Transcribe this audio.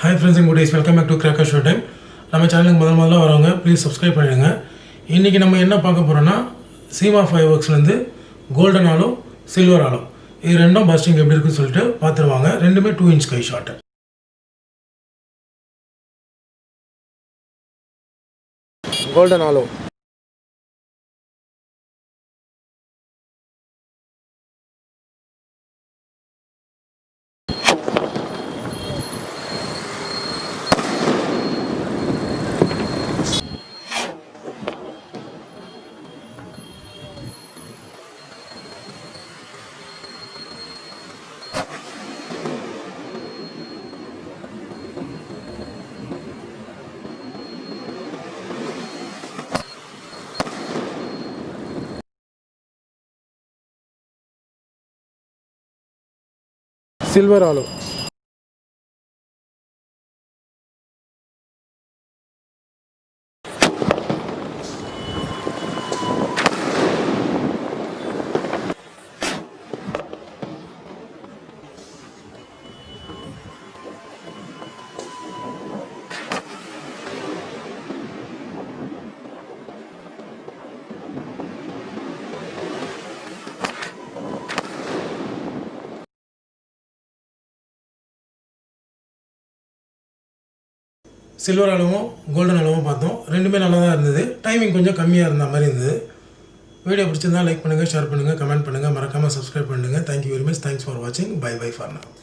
Hi friends and Kutties, welcome back to Crackers Show Time. நம்ம சேனலுக்கு முதல்ல வரவங்க ப்ளீஸ் சப்ஸ்கிரைப் பண்ணிடுங்க. இன்றைக்கி நம்ம என்ன பார்க்க போகிறோன்னா சீமா ஃபைவர்க்ஸ்லேருந்து கோல்டன் ஆலோ சில்வர் ஆலோ இது ரெண்டும் பஸ்டிங் எப்படி இருக்குன்னு சொல்லிட்டு பார்த்துருவாங்க. ரெண்டுமே 2 inch கை ஷாட்டு. கோல்டன் ஆலோ சில்வர் ஆலோ சில்வர் ஆலோவும் கோல்டன் ஆலோவும் பார்த்தோம். ரெண்டுமே நல்லா தான் இருந்தது. டைமிங் கொஞ்சம் கம்மியாக இருந்த மாதிரி இருந்தது. வீடியோ பிடிச்சிருந்தால் லைக் பண்ணுங்கள், ஷேர் பண்ணுங்கள், கமெண்ட் பண்ணுங்கள், மறக்காமல் சப்ஸ்கிரைப் பண்ணுங்கள். Thank you very much. Thanks for வாட்சிங். Bye for now.